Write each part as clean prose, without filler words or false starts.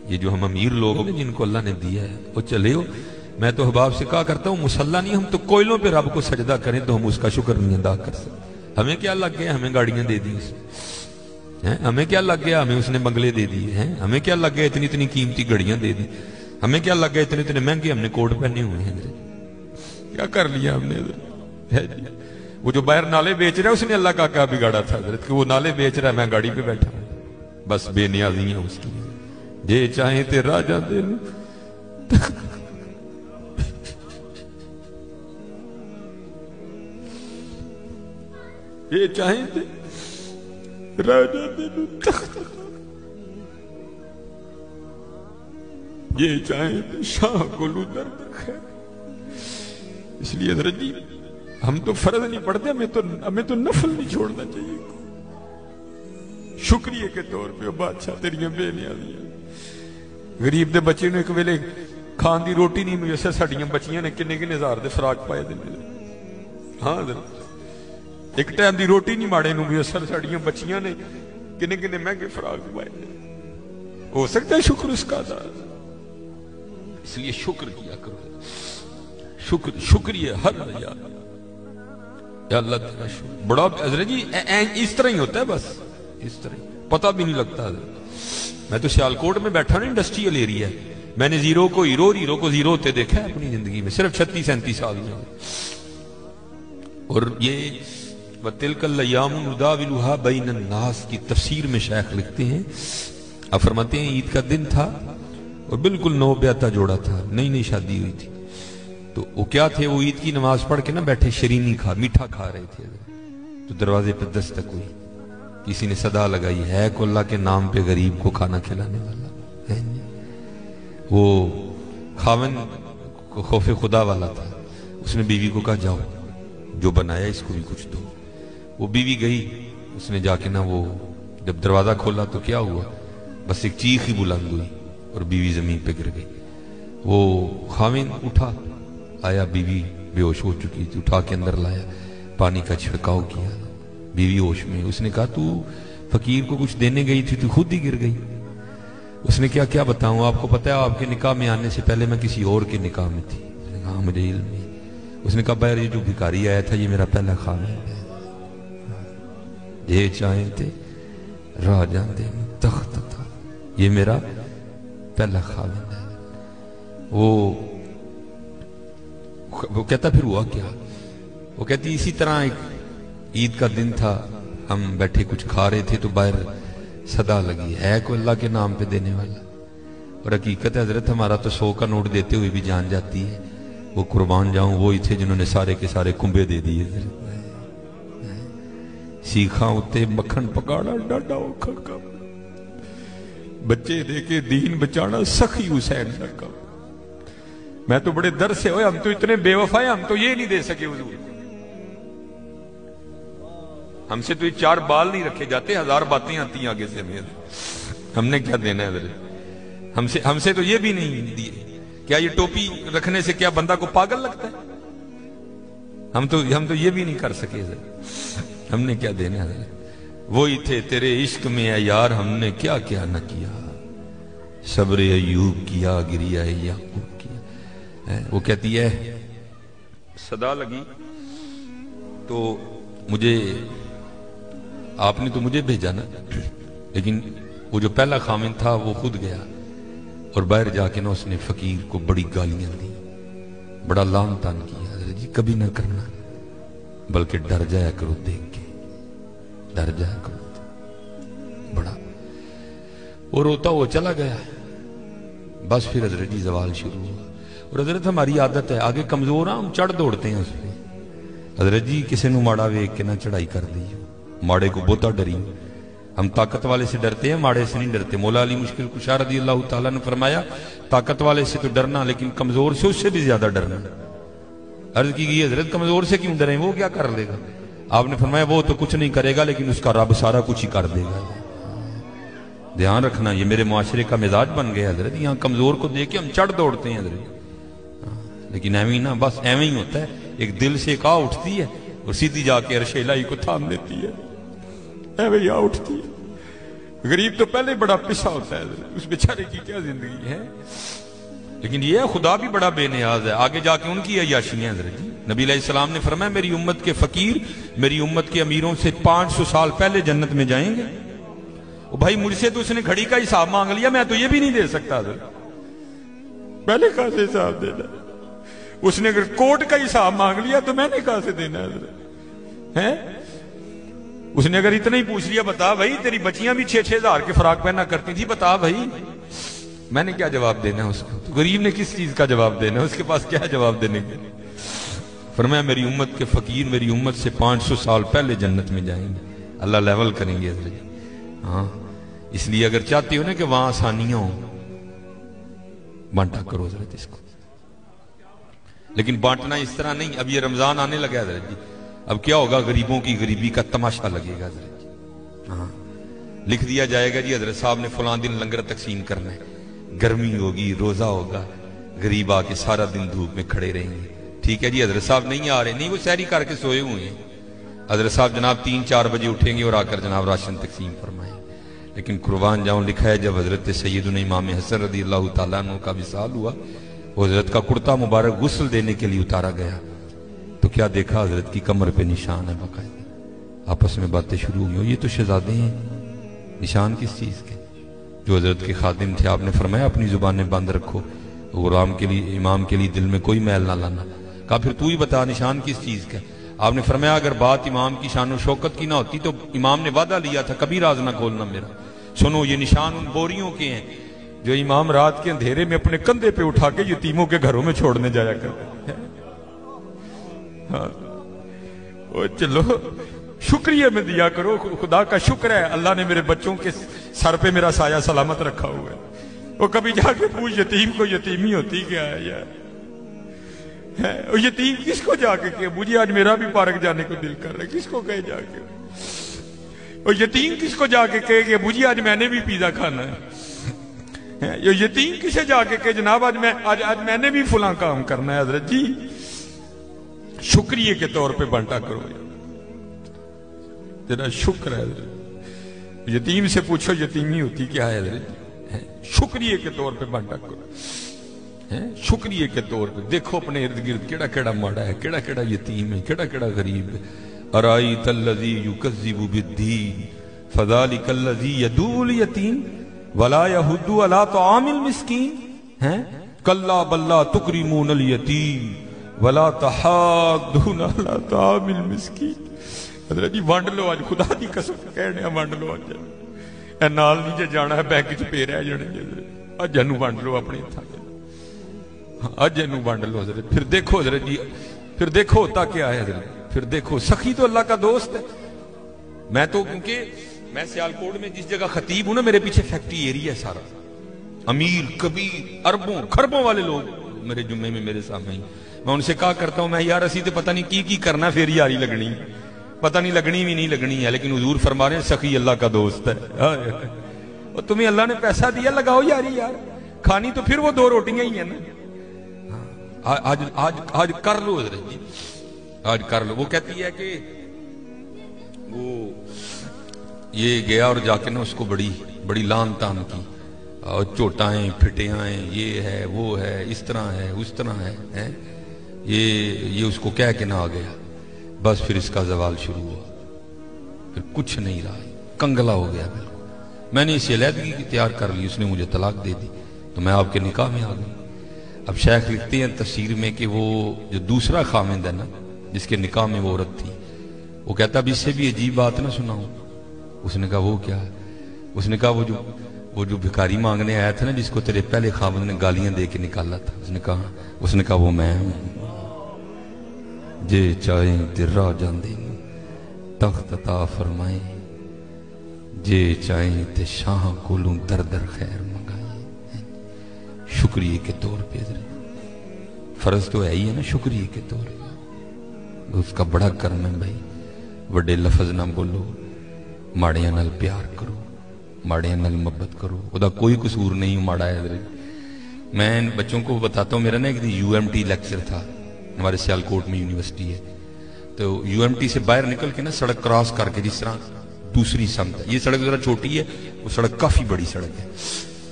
یہ جو ہم امیر لوگ ہیں جن کو اللہ نے دیا ہے وہ چلے ہو. میں تو احباب سے کہا کرتا ہوں مسلح نہیں، ہم تو کوئلوں پہ رب کو سجدہ کریں تو ہم اس کا شکر نہیں ادا کر سکتے. ہمیں کیا لگ گیا ہمیں گاڑیاں دے دی، ہمیں کیا لگ گیا ہمیں اس نے بنگلے دے دیے ہیں، ہمیں کیا لگ گیا اتنی اتنی قیمتی گھڑیاں دے دی، ہمیں کیا لگ گیا اتنے اتنے مہنگے ہم نے کوٹ پہنے ہوئے ہیں. کیا کر لیا ہم نے حضرت؟ وہ جو باہر نالے بیچ رہا ہے اس نے اللہ کا کیا بگاڑا تھا حضرت کہ وہ نالے بیچ رہا ہے، میں گاڑی پہ بیٹھا ہوں. بس بے نیازیاں اس کی، جے چاہیں تے راجہ دے لو. یہ چاہیں تے راجہ دے لو تخت، یہ چاہیں تے شاہ کو لو درد خیر. اس لیے حضرت جی ہم تو فرض نہیں پڑھتے، ہمیں تو نفل نہیں چھوڑنا چاہیے. شکریہ کے طور پہ بادشاہ تیریاں بے نیازیاں. غریب دے بچے نے ایک ویلے کھان دی روٹی نہیں میسر، ساڑیاں بچیاں نے کنے کنے ہزار دے فراق پائے دے. ہاں حضرت ایک ٹائم دی روٹی نہیں ماڑے نو میسر، ساڑیاں بچیاں نے کنے کنے مہنگے فراق پائے دے. ہو سکتا ہے شکر اس کا ادا. اس لیے شکر کیا کرو، شکریہ ہر یار. یا اللہ تیرا شکر. بڑا حضرت جی اس طرح ہی ہوتا ہے، بس اس طرح پتہ بھی نہیں لگتا. میں تو سیالکوٹ میں بیٹھا نا، انڈسٹریل ایریا ہے. میں نے زیرو کو ہیرو اور ہیرو کو زیرو ہوتے دیکھا ہے اپنی زندگی میں، صرف 36-37 سال میں. اور یہ وَتِلْكَ الْأَيَّامُ نُدَاوِلُهَا بَيْنَ النَّاسِ کی تفسیر میں شیخ لکھتے ہیں، آپ فرماتے ہیں عید کا دن تھا اور بالکل نو بیاتہ جوڑا تھا، نئی نئی شادی ہوئی تھی. تو وہ کیا تھے، وہ عید کی نماز پڑھ کے نا بیٹھے شرینی میٹھا کھا رہے تھے. تو دروازے پہ دستک ہوئی، کسی نے صدا لگائی، ہے کو اللہ کے نام پہ غریب کو کھانا کھلانے والا ہے. وہ خاون کو خوف خدا والا تھا، اس نے بیوی کو کہا جاؤ جو بنایا اس کو بھی کچھ دو. وہ بیوی گئی، اس نے جا کے نا وہ جب دروازہ کھولا تو کیا ہوا، بس ایک چیخ ہی بلند ہوئی اور بیوی زمین پہ گر گئی. وہ خاون اٹھا، آیا، بیوی بے ہوش ہو چکی تھی، اٹھا کے اندر لایا، پانی کا چھڑکاؤ کیا، بیوی ہوش میں. اس نے کہا تو فقیر کو کچھ دینے گئی تھی تو خود ہی گر گئی. اس نے کیا بتاؤں، آپ کو پتہ ہے آپ کے نکاح میں آنے سے پہلے میں کسی اور کے نکاح میں تھی. ہاں مجھے علم ہے. اس نے کہا بہر یہ جو بھکاری آیا تھا یہ میرا پہلا خاون ہے، یہ چاہیں تھے راجہ دے تخت تھا، یہ میرا پہلا خاون ہے. وہ کہتا پھر ہوا کیا، وہ کہتی اسی طرح ایک عید کا دن تھا، ہم بیٹھے کچھ کھا رہے تھے تو باہر صدا لگی، ہے کوئی اللہ کے نام پہ دینے والا. اور حقیقت ہے حضرت ہمارا تو 100 کا نوٹ دیتے ہوئے بھی جان جاتی ہے. وہ قربان جاؤں وہی تھے جنہوں نے سارے کے سارے کنبے دے دیے. سیکھاں اتے مکھن پکاڑا ڈاڈا اوکھا کام، بچے دے کے دین بچانا سخی حسین کا کام. میں تو بڑے در سے ہوئے، ہم تو اتنے بے وفا ہیں، ہم تو یہ نہیں دے سکے حضور. ہم سے تو یہ 4 بال نہیں رکھے جاتے، 1000 باتیں آتی ہیں آگے سے ہمیں. ہم نے کیا دینا ہے حضرت؟ ہم سے تو یہ بھی نہیں دیے. کیا یہ ٹوپی رکھنے سے کیا بندہ کو پاگل لگتا ہے؟ ہم تو یہ بھی نہیں کر سکے حضرت. ہم نے کیا دینا ہے حضرت؟ وہی تھے تیرے عشق میں اے یار، ہم نے کیا کیا نہ کیا، صبر ایوب کیا، گریہ یعقوب کیا. وہ کہتی ہے صدا لگی تو مجھے آپ نے تو مجھے بھیجا نا، لیکن وہ جو پہلا خامن تھا وہ خود گیا اور باہر جا کے نا اس نے فقیر کو بڑی گالیاں دی، بڑا لعن طعن کیا. حضرت جی کبھی نہ کرنا، بلکہ ڈر جایا کرو دیکھ کے، ڈر جایا کرو بڑا. اور روتا وہ چلا گیا. بس پھر حضرت جی زوال شروع ہوا. اور حضرت ہماری عادت ہے آگے کمزور ہم چڑھ دوڑتے ہیں اس پہ. حضرت جی کسی نو ماڑا ویک کے نہ چڑھائی کر دی، ماڑے کو بہتا ڈری. ہم طاقت والے سے ڈرتے ہیں، ماڑے سے نہیں ڈرتے. مولا علی مشکل کشا رضی اللہ تعالیٰ نے فرمایا طاقت والے سے تو ڈرنا لیکن کمزور سے اس سے بھی زیادہ ڈرنا. عرض کی گئی حضرت کمزور سے کیوں ڈریں، وہ کیا کر لے گا؟ آپ نے فرمایا وہ تو کچھ نہیں کرے گا لیکن اس کا رب سارا کچھ ہی کر دے گا. دھیان رکھنا، یہ میرے معاشرے کا مزاج بن گیا حضرت. یہاں کمزور کو دیکھ کے ہم چڑھ دوڑتے ہیں حضرت، لیکن ایویں نہ، بس ایویں ہی ہوتا ہے. ایک دل سے ایک آ اٹھتی ہے اور سیدھی جا کے عرش الہی کو تھام دیتی ہے، ایویں آ اٹھتی ہے. غریب تو پہلے بڑا پسا ہوتا ہے، اس بیچارے کی کیا زندگی ہے. لیکن یہ خدا بھی بڑا بے نیاز ہے. آگے جا کے ان کی عیاشیاں حضرت جی. نبی علیہ السلام نے فرمایا میری امت کے فقیر میری امت کے امیروں سے 500 سال پہلے جنت میں جائیں گے. بھائی مجھ سے تو اس نے گھڑی کا حساب مانگ لیا، میں تو یہ بھی نہیں دے سکتا حضرت. پہلے کہاں سے حساب دینا؟ اس نے اگر کوٹ کا حساب مانگ لیا تو میں نے کہاں سے دینا حضرت ہے؟ اس نے اگر اتنا ہی پوچھ لیا بتا بھائی تیری بچیاں بھی 6-6 ہزار کے فراق پہنا کرتی تھی، بتا بھائی، میں نے کیا جواب دینا ہے اس کو؟ تو غریب نے کس چیز کا جواب دینا ہے؟ اس کے پاس کیا جواب دینے کے؟ فرمایا میری امت کے فقیر میری امت سے 500 سال پہلے جنت میں جائیں گے. اللہ لیول کریں گے حضرت. ہاں اس لیے اگر چاہتے ہو نا کہ وہاں آسانیاں ہوں، بانٹا کرو حضرت اس کو. لیکن بانٹنا اس طرح نہیں. اب یہ رمضان آنے لگا حضرت جی، اب کیا ہوگا؟ غریبوں کی غریبی کا تماشا لگے گا حضرت جی. ہاں لکھ دیا جائے گا جی حضرت صاحب نے فلاں دن لنگر تقسیم کرنا ہے، گرمی ہوگی، روزہ ہوگا، غریب آ کے سارا دن دھوپ میں کھڑے رہیں گے. ٹھیک ہے جی حضرت صاحب نہیں آ رہے، نہیں وہ سحری کر کے سوئے ہوئے ہیں. حضرت صاحب جناب 3-4 بجے اٹھیں گے اور آ کر جناب راشن تقسیم فرمائیں. لیکن قربان جاؤں لکھا ہے جب حضرت سیدنا امام حسن رضی اللہ تعالیٰ عنہ کا وصال ہوا، وہ حضرت کا کرتا مبارک غسل دینے کے لیے اتارا گیا تو کیا دیکھا؟ حضرت کی کمر پہ نشان ہے باقاعدہ. آپس میں باتیں شروع ہوئی، یہ تو شہزادے ہیں. نشان کس چیز کے؟ جو حضرت کے خادم تھے. آپ نے فرمایا اپنی زبانیں بند رکھو، غلام کے لیے امام کے لیے دل میں کوئی میل نہ لانا. کہا پھر تو ہی بتا نشان کس چیز کا؟ آپ نے فرمایا اگر بات امام کی شان و شوکت کی نہ ہوتی تو امام نے وعدہ لیا تھا کبھی راز نہ کھولنا میرا. سنو یہ نشان ان بوریوں کے ہیں جو امام رات کے اندھیرے میں اپنے کندھے پہ اٹھا کے یتیموں کے گھروں میں چھوڑنے جایا کرتے ہیں. ہاں چلو شکریہ میں دیا کرو. خدا کا شکر ہے اللہ نے میرے بچوں کے سر پہ میرا سایہ سلامت رکھا ہوا ہے. وہ کبھی جا کے پوچھ یتیم کو یتیمی ہوتی کیا ہے یار؟ اور یتیم کس کو جا کے کہ مجھے آج میرا بھی پارک جانے کو دل کر رہا ہے، کس کو کہے جا کے؟ اور یتیم کس کو جا کے کہے کہ مجھے آج میں نے بھی پیزا کھانا ہے؟ یتیم کسے جا کے کہ جناب آج میں نے بھی فلاں کام کرنا ہے؟ حضرت جی شکریہ کے طور پہ بانٹا کرو، تیرا شکر ہے حضرت. یتیم سے پوچھو یتیمی ہوتی کیا ہے حضرت، شکریہ کے طور پہ بانٹا کرو. شکریہ کے طور پہ دیکھو اپنے ارد گرد کیڑا کیڑا ماڑا ہے، کیڑا کیڑا یتیم ہے، کیڑا کیڑا غریب ہے. ارائیت الذی یکذب بالدین فذلک الذی یدعو الیتیم ولا یحض علی طعام المسکین کلا بل لا تکرمون الیتیم ولا تحاضون علی طعام المسکین. حضرت جی وانڈ لو آج، خدا دی قسم کہنے وانڈ لو آج. اے نال نہیں جے جانا ہے بینک چ پے رہ جانے جی. اج اینو وانڈ لو اپنے ہتھاں دے، اج اینو وانڈ لو حضرت. پھر دیکھو حضرت جی، پھر دیکھو ہوتا کیا ہے حضرت. پھر دیکھو سخی تو اللہ کا دوست ہے. میں تو کیونکہ میں سیالکوٹ میں جس جگہ خطیب ہوں نا، میرے پیچھے فیکٹری ایریا ہے سارا، امیر کبیر اربوں خربوں والے لوگ میرے جمعے میں میرے سامنے ہی. میں ان سے کہا کرتا ہوں میں یار اسی تو پتہ نہیں کی کرنا، پھر یاری لگنی، پتہ نہیں لگنی بھی نہیں لگنی ہے، لیکن حضور فرما رہے ہیں سخی اللہ کا دوست ہے. اور تمہیں اللہ نے پیسہ دیا لگاؤ یاری یار، کھانی تو پھر وہ 2 روٹیاں ہی ہیں نا. آج کر لو حضرت جی، آج کر لو. وہ کہتی ہے کہ وہ یہ گیا اور جا کے نا اس کو بڑی لان تان کی، اور چوٹائیں پھٹیاں، یہ ہے وہ ہے، اس طرح ہے اس طرح ہے. یہ اس کو کہہ کے نہ آ گیا، بس پھر اس کا زوال شروع ہوا. پھر کچھ نہیں رہا، کنگلا ہو گیا بالکل. میں نے اسے علیحدگی تیار کر لی، اس نے مجھے طلاق دے دی تو میں آپ کے نکاح میں آ گئی. اب شیخ لکھتے ہیں تفسیر میں کہ وہ جو دوسرا خامند ہے نا جس کے نکاح میں وہ عورت تھی، وہ کہتا اب اس سے بھی عجیب بات نہ سناؤں. اس نے کہا وہ کیا ہے؟ اس نے کہا وہ جو بھکاری مانگنے آیا تھا نا جس کو تیرے پہلے خامند نے گالیاں دے کے نکالا تھا، اس نے کہا وہ میں ہوں. جے چاہیں تے راہ جاندے تخت عطا فرمائیں، جے چاہیں تے شاہ کولوں در در خیر منگائیں. شکریہ کے طور پہ فرض تو ہے ہی ہے نا، شکریہ کے طور پہ اس کا بڑا کرم ہے بھائی. وڈے لفظ نہ بولو، ماڑیاں نال پیار کرو، ماڑیاں نال محبت کرو. وہ دا کوئی قصور نہیں ماڑا ہے حضرت. میں بچوں کو بتاتا ہوں، میرا نا ایک دن UMT لیکچر تھا، ہمارے سیالکوٹ میں یونیورسٹی ہے، تو UMT سے باہر نکل کے نا سڑک کراس کر کے جس طرح دوسری سمت ہے. یہ سڑک ذرا چھوٹی ہے, وہ سڑک کافی بڑی سڑک ہے.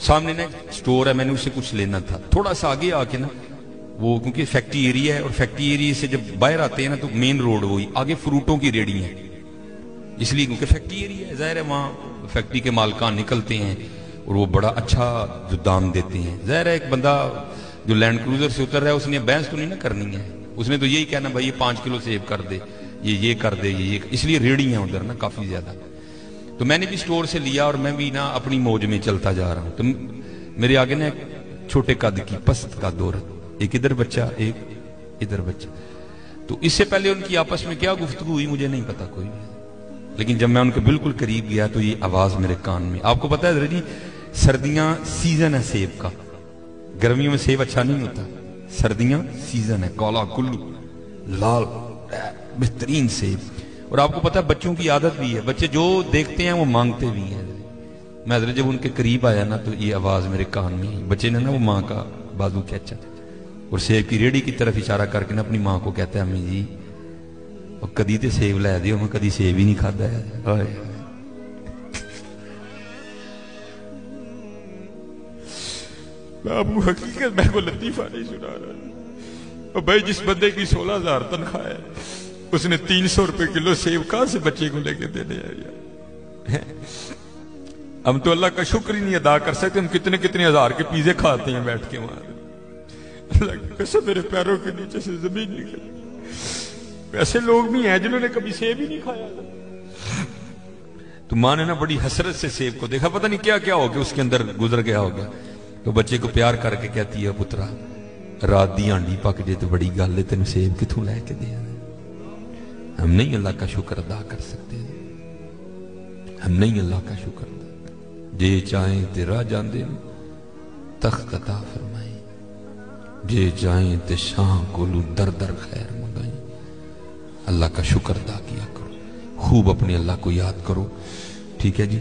سامنے نا سٹور ہے, میں نے اسے کچھ لینا تھا. تھوڑا سا آگے آ کے نا وہ کیونکہ فیکٹری ایریا ہے, اور فیکٹری ایریا سے جب باہر آتے ہیں نا تو مین روڈ وہی, آگے فروٹوں کی ریڑی ہیں, اس لیے کیونکہ فیکٹری ایریا ہے, ظاہر ہے وہاں فیکٹری کے مالکان نکلتے ہیں اور وہ بڑا اچھا جو دام دیتے ہیں. ظاہر ہے ایک بندہ جو لینڈ کروزر سے اتر رہا ہے اس نے بحث تو نہیں نا کرنی ہے, اس نے تو یہی کہنا بھائی یہ 5 کلو سیب کر دے, یہ کر دے, یہ اس لیے ریڑی ہیں ادھر نا کافی زیادہ. تو میں نے بھی سٹور سے لیا اور میں بھی نا اپنی موج میں چلتا جا رہا ہوں. تو میرے آگے نا ایک چھوٹے قد کی پست کا دور, ایک ادھر بچہ ایک ادھر بچہ. تو اس سے پہلے ان کی آپس میں کیا گفتگو ہوئی مجھے نہیں پتا کوئی, لیکن جب میں ان کے بالکل قریب گیا تو یہ آواز میرے کان میں. آپ کو پتا ہے جی سردیاں سیزن ہے سیب کا, گرمیوں میں سیب اچھا نہیں ہوتا, سردیاں سیزن ہے, کالا کلو لال بہترین سیب. اور آپ کو پتا ہے بچوں کی عادت بھی ہے, بچے جو دیکھتے ہیں وہ مانگتے بھی ہیں. میں حضرت جب ان کے قریب آیا نا تو یہ آواز میرے کان میں آئی. بچے نے نا وہ ماں کا بازو کھینچا اور سیب کی ریڑھی کی طرف اشارہ کر کے نا اپنی ماں کو کہتا ہے امی جی اور کدی تے سیب لے دیو, میں کدی سیب ہی نہیں کھادا ہے. ابو حقیقت میں کو لطیفہ نہیں سنا رہا بھائی, جس بندے کی 16,000 تنخواہ ہے اس نے 300 روپے کلو سیب کہاں سے بچے کو لے کے دینے آیا. ہم تو اللہ کا شکر ہی نہیں ادا کر سکتے, ہم کتنے کتنے ہزار کے پیزے کھاتے ہیں بیٹھ کے وہاں. اللہ کی قسم میرے پیروں کے نیچے سے زمین نکل. ایسے لوگ بھی ہیں جنہوں نے کبھی سیب ہی نہیں کھایا. تو ماں نے نا بڑی حسرت سے سیب کو دیکھا, پتہ نہیں کیا کیا ہو گیا اس کے اندر گزر گیا ہوگا. تو بچے کو پیار کر کے کہتی ہے پترا رات دی ہانڈی پک جے تو بڑی گل ہے, تینوں سیب کتوں لے کے دیا. ہم نہیں اللہ کا شکر ادا کر سکتے, ہم نہیں اللہ کا شکر ادا. جے چاہیں تے راہ جاندے تخت عطا فرمائیں, جے چاہیں تے شاہ کولو در در خیر منگائیں. اللہ کا شکر ادا کیا کرو, خوب اپنے اللہ کو یاد کرو. ٹھیک ہے جی,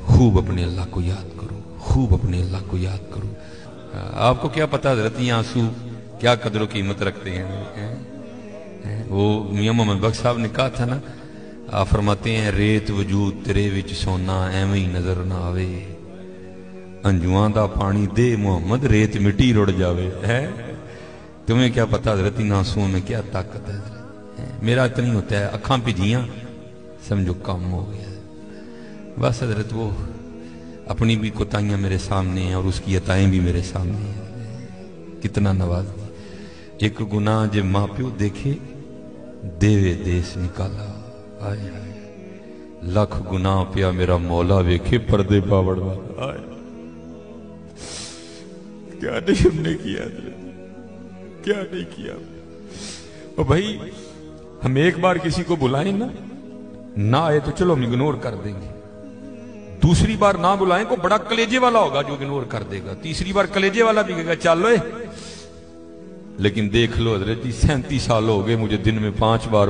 خوب اپنے اللہ کو یاد کرو, خوب اپنے اللہ کو یاد کرو. آپ کو کیا پتا حضرت یہ آنسو کیا قدر و قیمت رکھتے ہیں. وہ میاں محمد بخش صاحب نے کہا تھا نا, آپ فرماتے ہیں ریت وجود تیرے وچ سونا ایویں ہی نظر نہ آوے, انجواں دا پانی دے محمد ریت مٹی رڑ جاوے. تمہیں کیا پتا حضرت ان آنسوؤں میں کیا طاقت ہے. میرا اتنی ہوتا ہے اکھاں پجیاں سمجھو کم ہو گیا. بس حضرت وہ اپنی بھی کوتاہیاں میرے سامنے ہیں اور اس کی عطائیں بھی میرے سامنے ہیں. کتنا نواز دی. ایک گناہ جے ماں پیو دیکھے دیوے دیس نکالا, آئے آئے لکھ گناہ پیا میرا مولا ویکھے پردے باوڑ والا. آئے کیا نہیں ہم نے کیا, کیا نہیں کیا. اور بھائی ہم ایک بار کسی کو بلائیں نا, نہ آئے تو چلو ہم اگنور کر دیں گے. دوسری بار نہ بلائیں کو بڑا کلیجے والا ہوگا جو اگنور کر دے گا. تیسری بار کلیجے والا بھی کہے گا چل لو. لیکن دیکھ لو حضرت جی 37 سال ہو گئے مجھے دن میں 5 بار